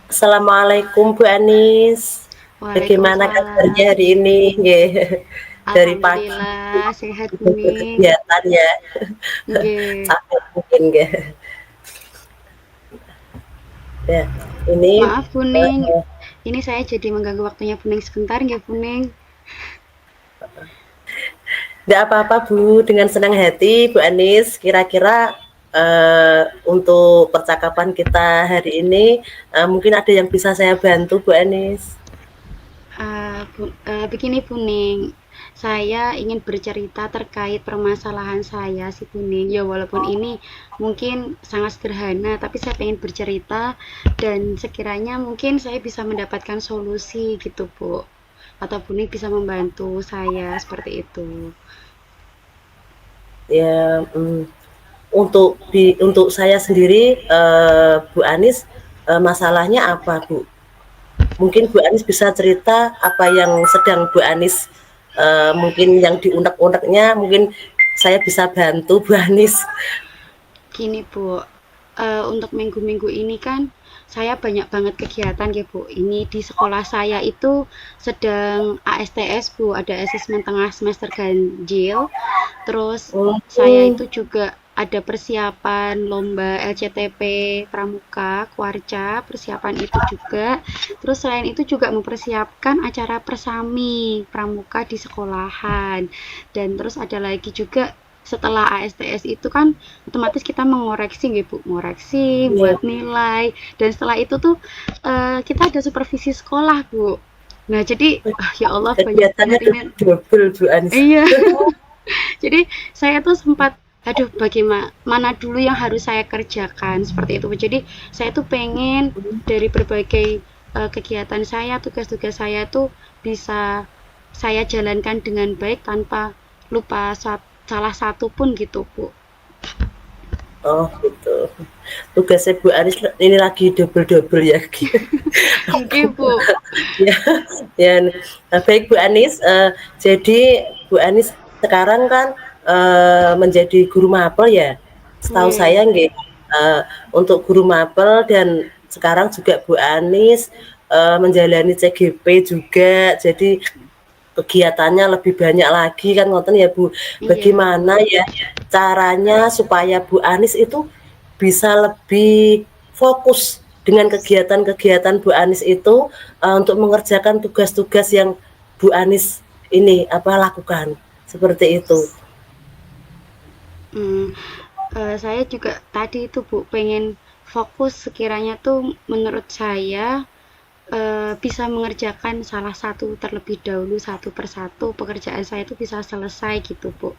Assalamualaikum Bu Anis. Bagaimana kabarnya Waalaikumsalam. hari ini? Nggih. Dari pagi Alhamdulillah sehat kuning. kegiatan ya, Nggih. capek mungkin nggih. Ya, ini Maaf kuning. Ini saya jadi mengganggu waktunya kuning sebentar nggih kuning. tidak apa-apa Bu, dengan senang hati Bu Anis. Kira-kira untuk percakapan kita hari ini mungkin ada yang bisa saya bantu Bu Anis. Begini kuning. Saya ingin bercerita terkait permasalahan saya si kuning. Ya walaupun ini mungkin sangat sederhana, tapi saya ingin bercerita dan sekiranya mungkin saya bisa mendapatkan solusi gitu, Bu. Atau kuning bisa membantu saya seperti itu. Ya, untuk saya sendiri, Bu Anis, masalahnya apa Bu? Mungkin Bu Anis bisa cerita apa yang sedang Bu Anis, mungkin yang diunek-uneknya, mungkin saya bisa bantu Bu Anis. Gini Bu, untuk minggu-minggu ini kan saya banyak banget kegiatan ya Bu. Ini di sekolah saya itu sedang ASTS Bu, ada asesmen tengah semester ganjil. Terus saya Oh, itu juga ada persiapan lomba LCTP Pramuka, Kuarca, persiapan itu juga. Terus selain itu juga mempersiapkan acara persami Pramuka di sekolahan. Dan terus ada lagi juga setelah ASTS itu kan otomatis kita mengoreksi gitu, ngoreksi, iya, buat nilai. Dan setelah itu tuh kita ada supervisi sekolah, Bu. Nah, jadi ya Allah banyak kegiatannya banget ini. double Bu Anis. Iya. Jadi saya tuh sempat aduh bagaimana mana dulu yang harus saya kerjakan seperti itu. Jadi saya tuh pengen dari berbagai kegiatan saya, tugas-tugas saya tuh bisa saya jalankan dengan baik tanpa lupa salah satu pun gitu, Bu. Oh gitu. Tugasnya Bu Anis ini lagi double-double ya. Oke, Bu. Ya, ya. Baik Bu Anis, jadi Bu Anis sekarang kan menjadi guru mapel ya. Setahu Nggih. saya nggih, untuk guru mapel dan sekarang juga Bu Anis menjalani CGP juga. Jadi kegiatannya lebih banyak lagi kan ngoten ya Bu. Iya. Bagaimana ya caranya supaya Bu Anis itu bisa lebih fokus dengan kegiatan-kegiatan Bu Anis itu untuk mengerjakan tugas-tugas yang Bu Anis ini apa lakukan seperti itu. Hmm, saya juga tadi itu Bu pengen fokus sekiranya tuh menurut saya bisa mengerjakan salah satu terlebih dahulu satu persatu pekerjaan saya itu bisa selesai gitu Bu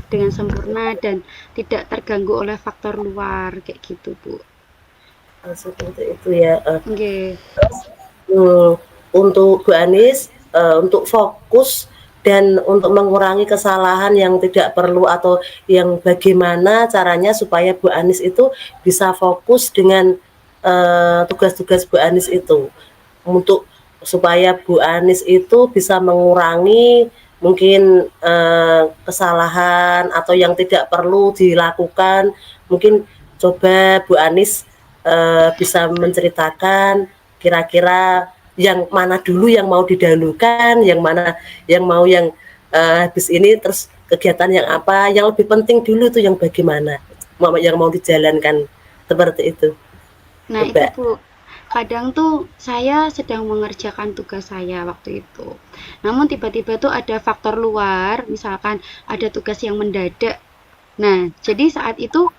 dengan sempurna dan tidak terganggu oleh faktor luar kayak gitu Bu. Seperti itu ya. Oke. Hmm, untuk Bu Anis, untuk fokus dan untuk mengurangi kesalahan yang tidak perlu atau yang bagaimana caranya supaya Bu Anis itu bisa fokus dengan tugas-tugas Bu Anis itu. Untuk supaya Bu Anis itu bisa mengurangi mungkin kesalahan atau yang tidak perlu dilakukan. Mungkin coba Bu Anis bisa menceritakan kira-kira yang mana dulu yang mau didahulukan, yang mana yang mau yang habis ini terus kegiatan yang apa, yang lebih penting dulu tuh yang bagaimana, yang mau dijalankan seperti itu. Nah itu Coba. Bu, kadang tuh saya sedang mengerjakan tugas saya waktu itu. Namun tiba-tiba tuh ada faktor luar, misalkan ada tugas yang mendadak. Nah, jadi saat itu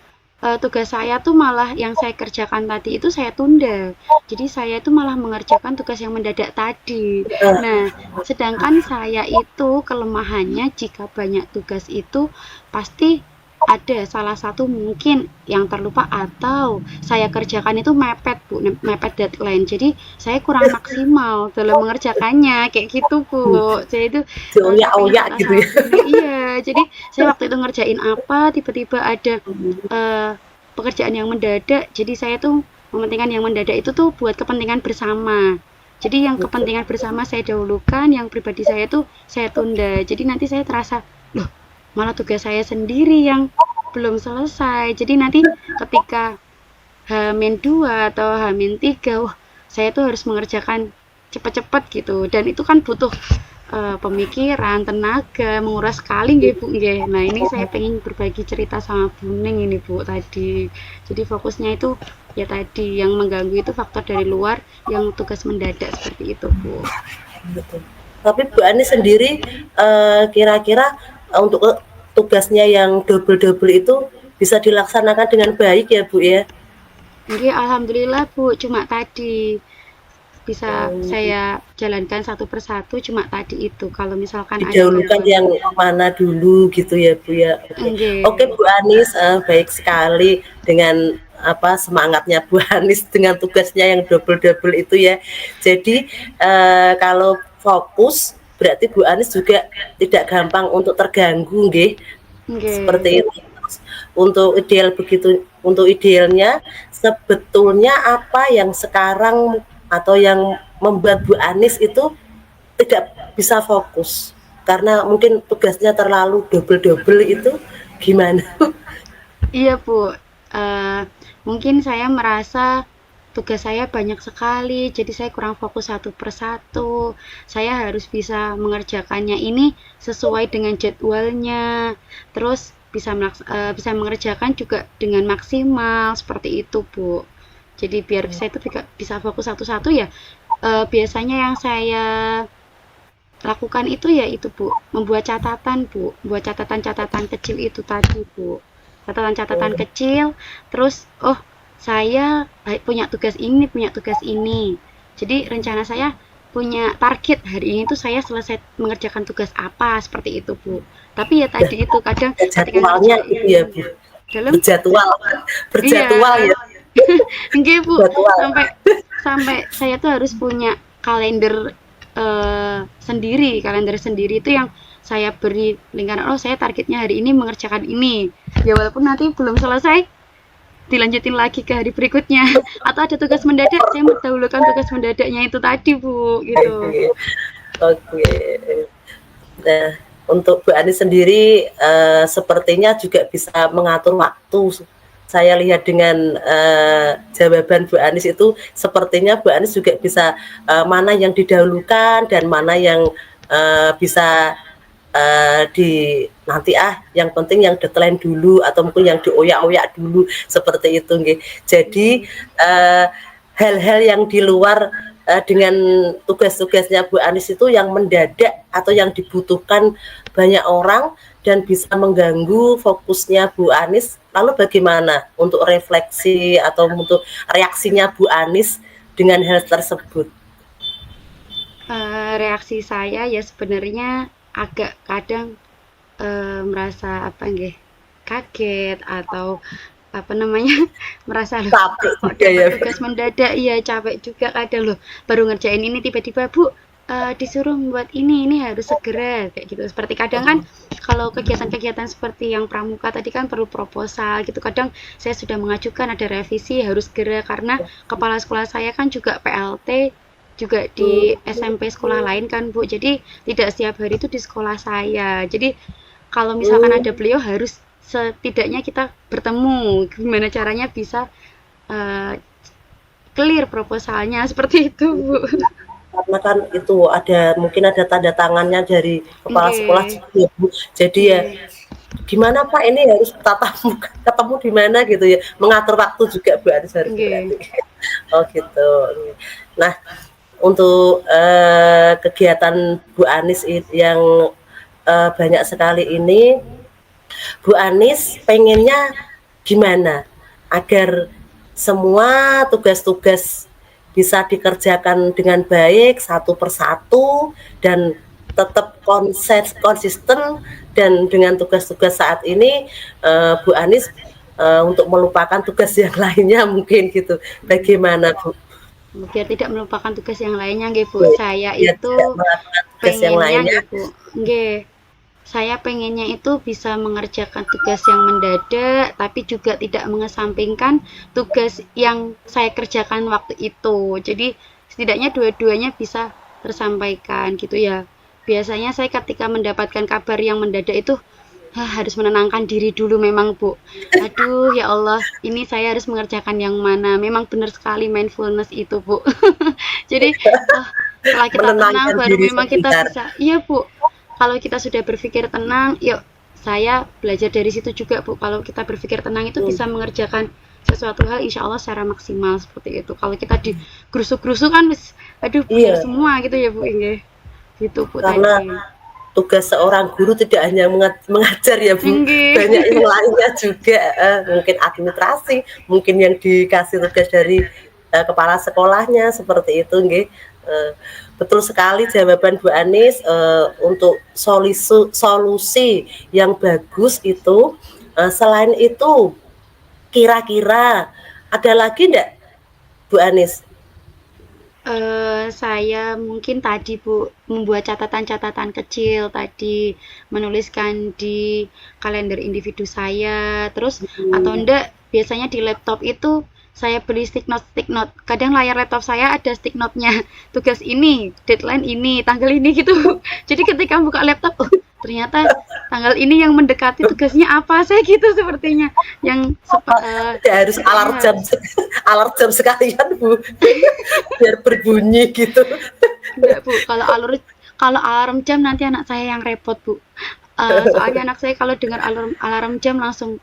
tugas saya tuh malah yang saya kerjakan tadi itu saya tunda. Jadi saya itu malah mengerjakan tugas yang mendadak tadi. Nah, sedangkan saya itu kelemahannya jika banyak tugas itu pasti ada salah satu mungkin yang terlupa atau saya kerjakan itu mepet Bu, mepet deadline. Jadi saya kurang maksimal dalam mengerjakannya kayak gitu Bu. Jadi itu saya pengen Dioyak-oyak salah gitu ya. satu nih. Iya, jadi saya waktu itu ngerjain apa tiba-tiba ada eh, pekerjaan yang mendadak. Jadi saya tuh mementingkan yang mendadak itu tuh buat kepentingan bersama. Jadi yang kepentingan bersama saya dahulukan, yang pribadi saya tuh saya tunda. Jadi nanti saya terasa, loh malah tugas saya sendiri yang belum selesai. Jadi nanti ketika H-2 atau H-3, wah saya tuh harus mengerjakan cepat-cepat gitu, dan itu kan butuh pemikiran, tenaga, menguras sekali nggih Bu nggih. Nah, ini saya pengen berbagi cerita sama Bu Ning ini Bu tadi. Jadi fokusnya itu ya tadi yang mengganggu itu faktor dari luar yang tugas mendadak seperti itu Bu. Betul. Tapi Bu Ani sendiri kira-kira untuk tugasnya yang double-double itu bisa dilaksanakan dengan baik ya Bu ya? Nggih, alhamdulillah Bu, cuma tadi bisa Hmm, saya jalankan satu persatu cuma tadi itu. Kalau misalkan ada didahulukan gangguan, yang mana dulu gitu ya Bu ya. Oke. Oke nggih. Bu Anis, baik sekali dengan apa semangatnya Bu Anis dengan tugasnya yang double-double itu ya. Jadi kalau fokus berarti Bu Anis juga tidak gampang untuk terganggu nggih. Nggih. Seperti itu. Untuk ideal begitu, untuk idealnya sebetulnya apa yang sekarang atau yang membuat Bu Anis itu tidak bisa fokus karena mungkin tugasnya terlalu double-double itu gimana? Iya, Bu. Eh, Mungkin saya merasa tugas saya banyak sekali, jadi saya kurang fokus satu persatu. Saya harus bisa mengerjakannya ini sesuai dengan jadwalnya. Terus bisa mengerjakan juga dengan maksimal seperti itu, Bu. Jadi biar saya itu bisa fokus satu-satu ya. Biasanya yang saya lakukan itu ya itu Bu, membuat catatan Bu, buat catatan-catatan kecil itu tadi Bu. Catatan-catatan kecil, terus oh saya punya tugas ini, punya tugas ini. Jadi rencana saya punya target hari ini tuh saya selesai mengerjakan tugas apa seperti itu Bu. Tapi ya tadi itu kadang ketika Jadwalnya itu ya ngerjain Bu, dalam berjadwal berjadwal iya ya, enggak Bu, jadwal. sampai sampai saya tuh harus punya kalender kalender sendiri itu yang saya beri lingkaran, oh saya targetnya hari ini mengerjakan ini. Ya walaupun nanti belum selesai, dilanjutin lagi ke hari berikutnya. Atau ada tugas mendadak, saya mendahulukan tugas mendadaknya itu tadi Bu, gitu. Oke. Oke. Nah, untuk Bu Ani sendiri sepertinya juga bisa mengatur waktu. Saya lihat dengan jawaban Bu Anis itu sepertinya Bu Anis juga bisa mana yang didahulukan dan mana yang bisa di nanti yang penting yang deadline dulu atau mungkin yang dioyak-oyak dulu seperti itu nggih. Jadi hal-hal yang di luar dengan tugas-tugasnya Bu Anis itu yang mendadak atau yang dibutuhkan banyak orang dan bisa mengganggu fokusnya Bu Anis. Lalu bagaimana untuk refleksi atau untuk reaksinya Bu Anis dengan hal tersebut? Reaksi saya ya sebenarnya agak kadang merasa apa nggih, kaget atau apa namanya merasa loh Capek kok juga dapat ya. tugas mendadak, iya capek juga kadang loh baru ngerjain ini tiba-tiba Bu disuruh membuat ini harus segera kayak gitu. Seperti kadang kan kalau kegiatan-kegiatan seperti yang pramuka tadi kan perlu proposal gitu, kadang saya sudah mengajukan ada revisi harus segera karena kepala sekolah saya kan juga PLT juga di SMP sekolah lain kan Bu, jadi tidak setiap hari itu di sekolah saya. Jadi kalau misalkan ada beliau harus setidaknya kita bertemu gimana caranya bisa uh, clear proposalnya seperti itu Bu. Karena kan itu ada mungkin ada tanda tangannya dari kepala sekolah Nggih, juga Bu. Jadi ya nggih, gimana Pak ini harus tatap muka, ketemu di mana gitu ya. Mengatur waktu juga Bu harus nggih. berarti. Oh gitu. Nah, untuk kegiatan Bu Anis yang banyak sekali ini, Bu Anis pengennya gimana agar semua tugas-tugas bisa dikerjakan dengan baik satu persatu dan tetap konsisten dan dengan tugas-tugas saat ini Bu Anis untuk melupakan tugas yang lainnya mungkin gitu. Bagaimana Bu? Biar tidak melupakan tugas yang lainnya nggih Bu. Saya Biar itu tidak melakukan tugas yang pengennya lainnya. nggih Bu. Nggih. Saya pengennya itu bisa mengerjakan tugas yang mendadak, tapi juga tidak mengesampingkan tugas yang saya kerjakan waktu itu. Jadi setidaknya dua-duanya bisa tersampaikan gitu ya. Biasanya saya ketika mendapatkan kabar yang mendadak itu harus menenangkan diri dulu memang, Bu. Aduh, ya Allah, ini saya harus mengerjakan yang mana. Memang benar sekali mindfulness itu, Bu. Jadi, oh, setelah kita tenang Menenangkan baru diri memang kita sebentar. bisa. Iya, Bu. Kalau kita sudah berpikir tenang, yuk saya belajar dari situ juga, Bu. Kalau kita berpikir tenang itu Hmm, bisa mengerjakan sesuatu hal insya Allah secara maksimal seperti itu. Kalau kita digerusuk-gerusuk kan, aduh buyar iya, semua gitu ya Bu Inge. Gitu Bu karena tadi. tugas seorang guru tidak hanya mengajar ya Bu, Inge. banyak yang lainnya juga, mungkin administrasi, mungkin yang dikasih tugas dari, kepala sekolahnya, seperti itu nggih. Eee, Betul sekali jawaban Bu Anis, untuk solusi yang bagus itu, selain itu kira-kira ada lagi ndak Bu Anis? Saya mungkin tadi Bu membuat catatan-catatan kecil tadi, menuliskan di kalender individu saya, terus atau Mhm. enggak biasanya di laptop itu saya beli stick note. Kadang layar laptop saya ada stick note-nya. Tugas ini, deadline ini, tanggal ini gitu. Jadi ketika buka laptop, oh ternyata tanggal ini yang mendekati tugasnya apa? Saya gitu sepertinya. Yang Tidak harus sepertinya harus. alarm jam sekalian Bu, biar berbunyi gitu. Enggak, Bu. Kalau alarm jam nanti anak saya yang repot, Bu. Soalnya anak saya kalau dengar alarm alarm jam langsung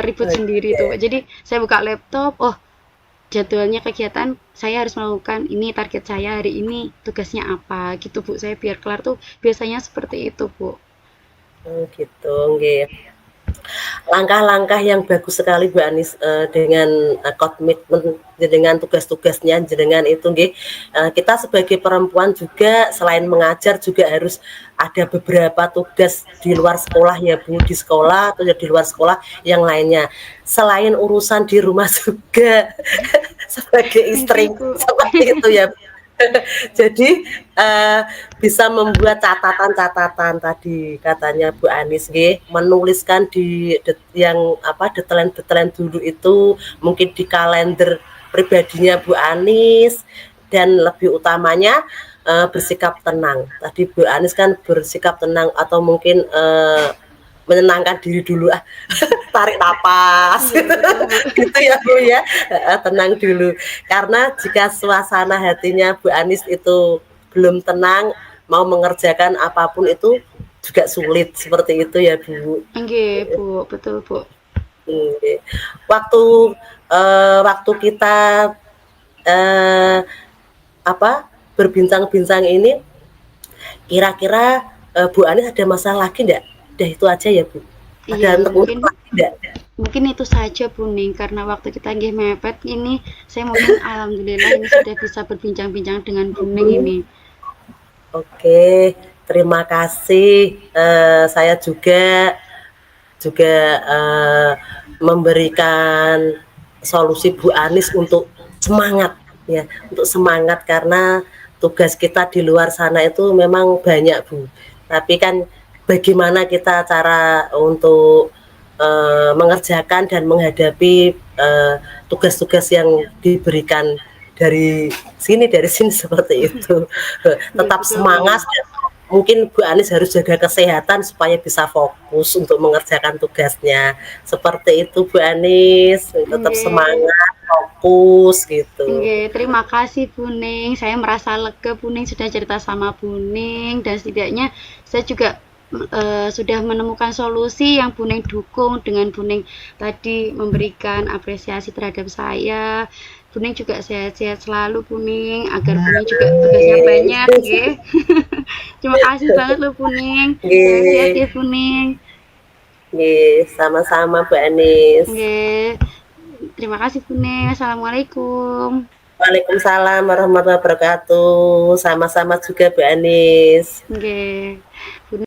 ribut sendiri tuh. Oke, Jadi saya buka laptop, oh jadwalnya kegiatan saya harus melakukan ini, target saya hari ini tugasnya apa gitu Bu. Saya biar kelar tuh biasanya seperti itu Bu. gitu nggih. Langkah-langkah yang bagus sekali Bu Anis, dengan, komitmen jenengan tugas-tugasnya jenengan itu nggih, kita sebagai perempuan juga selain mengajar juga harus ada beberapa tugas di luar sekolah ya Bu, di sekolah atau ya di luar sekolah yang lainnya. Selain urusan di rumah juga sebagai istri, Oke Bu. seperti itu ya Bu. Jadi, eee, bisa membuat catatan-catatan tadi katanya Bu Anis nggih, menuliskan di yang apa, detelen-detelen dulu itu, mungkin di kalender pribadinya Bu Anis, dan lebih utamanya, bersikap tenang. Tadi Bu Anis kan bersikap tenang atau mungkin, menenangkan diri dulu, tarik napas Iya betul Bu. gitu ya Bu ya, tenang dulu. Karena jika suasana hatinya Bu Anis itu belum tenang, mau mengerjakan apapun itu juga sulit, seperti itu ya Bu. Oke Bu, betul Bu. Oke. Waktu, waktu kita, eee, apa, berbincang-bincang ini kira-kira, Bu Anis ada masalah lagi ndak? Udah itu aja ya Bu? Iya Ada mungkin unek-unek lagi ndak? mungkin itu saja Bu Ning, karena waktu kita nggih mepet ini, saya mungkin alhamdulillah ini sudah bisa berbincang-bincang dengan Bu Ning Mhm. ini. Oke, terima kasih. Saya juga juga, memberikan solusi Bu Anis untuk semangat ya, untuk semangat karena tugas kita di luar sana itu memang banyak Bu. Tapi kan bagaimana kita cara untuk, mengerjakan dan menghadapi, tugas-tugas yang diberikan dari sini seperti itu. Iya Tetap betul semangat Bu. dan mungkin Bu Anis harus jaga kesehatan supaya bisa fokus untuk mengerjakan tugasnya. Seperti itu Bu Anis, tetap Nggih. semangat, fokus gitu. Nggih, terima kasih Bu Ning. Saya merasa lega Bu Ning sudah cerita sama Bu Ning dan setidaknya saya juga sudah menemukan solusi yang Bu Ning dukung dengan Bu Ning tadi memberikan apresiasi terhadap saya. Bu Ning juga sehat-sehat selalu Bu Ning agar Bu Ning juga tugasnya banyak Amin. nggih. Terima kasih banget loh Bu Ning. Sehat-sehat Nggih, ya Bu Ning. nggih, sama-sama Bu Anis. Nggih. Terima kasih Bu Ning. Assalamualaikum. Waalaikumsalam warahmatullahi wabarakatuh. Sama-sama juga Bu Anis. Nggih. Bu